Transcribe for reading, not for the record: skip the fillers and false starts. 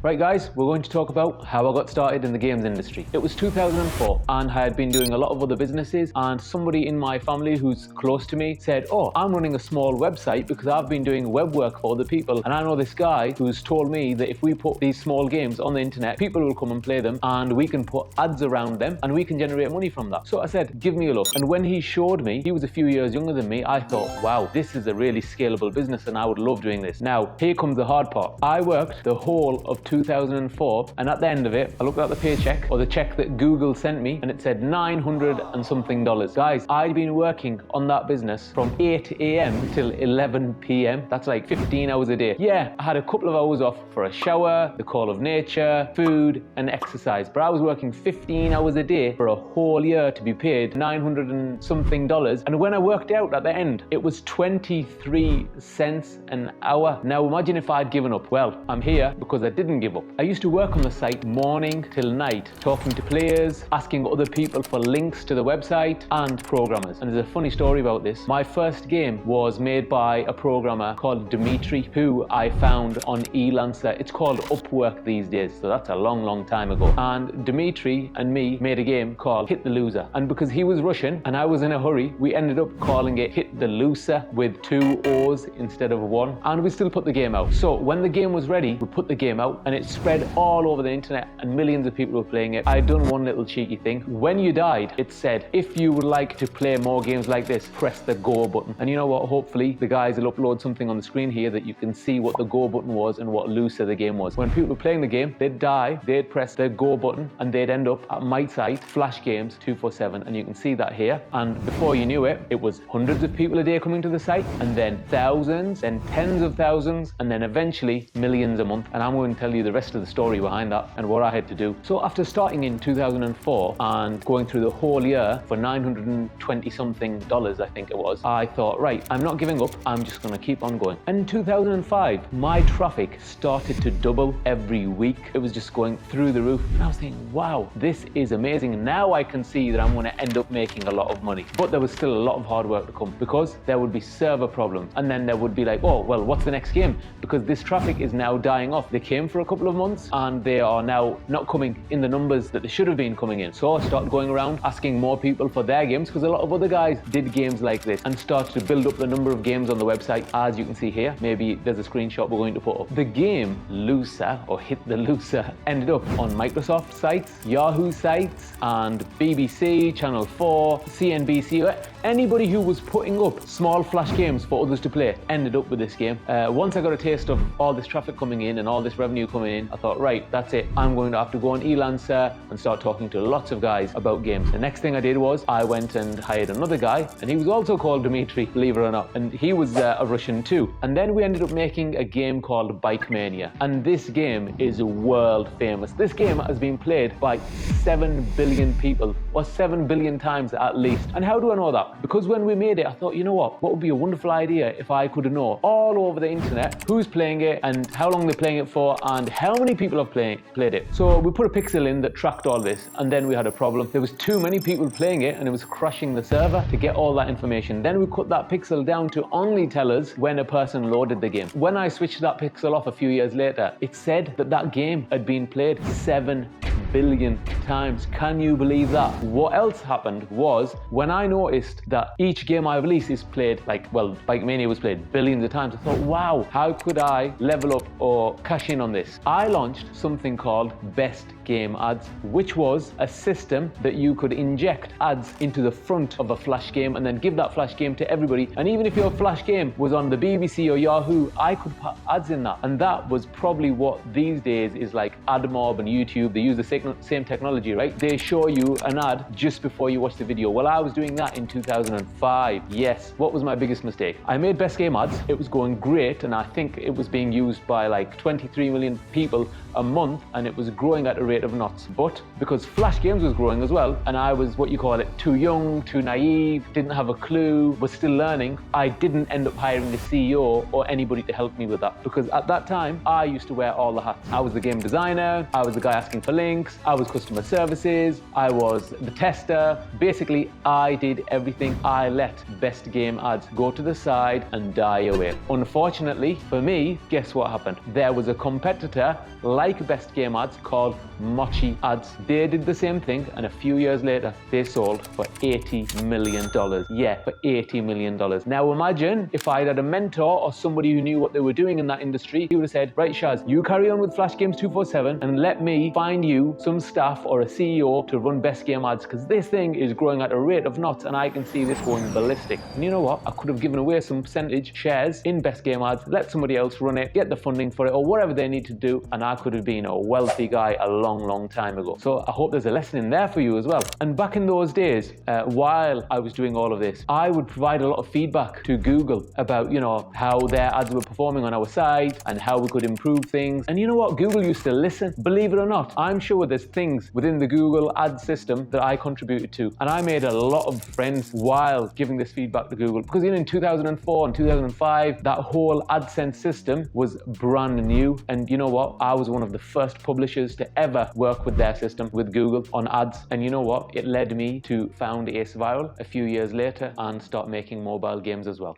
Right guys, we're going to talk about how I got started in the games industry. It was 2004 and I had been doing a lot of other businesses, and somebody in my family who's close to me said, oh, I'm running a small website because I've been doing web work for other people, and I know this guy who's told me that if we put these small games on the internet, people will come and play them and we can put ads around them and we can generate money from that. So I said, give me a look. And when he showed me, he was a few years younger than me, I thought, wow, this is a really scalable business and I would love doing this. Now, here comes the hard part. I worked the whole of 2004, and at the end of it, I looked at the paycheck, or the check that Google sent me, and it said $900 and something. Guys, I'd been working on that business from 8 a.m. till 11 p.m. That's like 15 hours a day. Yeah, I had a couple of hours off for a shower, the call of nature, food, and exercise, but I was working 15 hours a day for a whole year to be paid $900 and something. And when I worked out at the end, it was 23 cents an hour. Now imagine if I'd given up. Well, I'm here because I didn't give up. I used to work on the site morning till night, talking to players, asking other people for links to the website, and programmers. And there's a funny story about this. My first game was made by a programmer called Dimitri, who I found on Elancer. It's called Upwork these days, so that's a long time ago. And Dimitri and me made a game called 𝔻𝕠𝕟'𝕥. And because he was Russian and I was in a hurry, we ended up calling it 𝔻𝕠𝕟'𝕥 with 2 O's instead of 1. And we still put the game out. So when the game was ready, we put the game out and it spread all over the internet and millions of people were playing it. I'd done one little cheeky thing. When you died, it said, if you would like to play more games like this, press the go button. And you know what? Hopefully the guys will upload something on the screen here that you can see what the go button was and what 𝔻𝕠𝕟 the game was. When people were playing the game, they'd die, they'd press the go button, and they'd end up at my site, Flash Games 247, and you can see that here. And before you knew it, it was hundreds of people a day coming to the site, and then thousands, then tens of thousands, and then eventually millions a month. And I'm going to tell you the rest of the story behind that and what I had to do. So after starting in 2004 and going through the whole year for $920 something, I think it was, I thought, right, I'm not giving up, I'm just going to keep on going. And in 2005, my traffic started to double every week. It was just going through the roof. And I was thinking, wow, this is amazing. Now I can see that I'm going to end up making a lot of money. But there was still a lot of hard work to come, because there would be server problems. And then there would be like, oh, well, what's the next game? Because this traffic is now dying off. They came for a couple of months and they are now not coming in the numbers that they should have been coming in. So I started going around asking more people for their games, because a lot of other guys did games like this, and started to build up the number of games on the website, as you can see here. Maybe there's a screenshot we're going to put up. The game 𝔻𝕠𝕟, or 𝔻𝕠𝕟, ended up on Microsoft sites, Yahoo sites, and BBC, Channel 4, CNBC. Anybody who was putting up small flash games for others to play ended up with this game. Once I got a taste of all this traffic coming in and all this revenue coming in, I thought, right, that's it. I'm going to have to go on Elancer and start talking to lots of guys about games. The next thing I did was I went and hired another guy, and he was also called Dimitri, believe it or not, and he was a Russian too. And then we ended up making a game called Bike Mania, and this game is world famous. This game has been played by 7 billion people, or 7 billion times at least. And how do I know that? Because when we made it, I thought, you know what would be a wonderful idea if I could know all over the internet who's playing it and how long they're playing it for and how many people have played it. So we put a pixel in that tracked all this, and then we had a problem. There was too many people playing it and it was crashing the server to get all that information. Then we cut that pixel down to only tell us when a person loaded the game. When I switched that pixel off a few years later, it said that that game had been played 7 billion times. Can you believe that? What else happened was, when I noticed that each game I release is played, like, well, Bike Mania was played billions of times, I thought, wow, how could I level up or cash in on this? I launched something called Best Game Ads, which was a system that you could inject ads into the front of a flash game and then give that flash game to everybody. And even if your flash game was on the BBC or Yahoo, I could put ads in that. And that was probably what these days is like AdMob and YouTube. They use the same technology, right? They show you an ad just before you watch the video. Well, I was doing that in 2005. Yes. What was my biggest mistake? I made Best Game Ads. It was going great, and I think it was being used by like 23 million people a month, and it was growing at a rate of knots. But because Flash Games was growing as well, and I was, what you call it, too young, too naive, didn't have a clue, was still learning, I didn't end up hiring a CEO or anybody to help me with that. Because at that time, I used to wear all the hats. I was the game designer, I was the guy asking for links, links, I was customer services, I was the tester. Basically, I did everything. I let Best Game Ads go to the side and die away. Unfortunately for me, guess what happened? There was a competitor like Best Game Ads called Mochi Ads. They did the same thing, and a few years later, they sold for $80 million. Yeah, for $80 million. Now imagine if I'd had a mentor or somebody who knew what they were doing in that industry. He would have said, right, Shaz, you carry on with Flash Games 247 and let me find you some staff or a CEO to run Best Game Ads, because this thing is growing at a rate of knots and I can see this going ballistic. And you know what? I could have given away some percentage shares in Best Game Ads, let somebody else run it, get the funding for it or whatever they need to do, and I could have been a wealthy guy a long time ago. So I hope there's a lesson in there for you as well. And back in those days, while I was doing all of this, I would provide a lot of feedback to Google about, how their ads were performing on our site and how we could improve things. And you know what? Google used to listen. Believe it or not, I'm sure there's things within the Google ad system that I contributed to. And I made a lot of friends while giving this feedback to Google, because in 2004 and 2005, that whole AdSense system was brand new. And you know what? I was one of the first publishers to ever work with their system, with Google, on ads. And you know what? It led me to found 𝔻𝕗 a few years later and start making mobile games as well.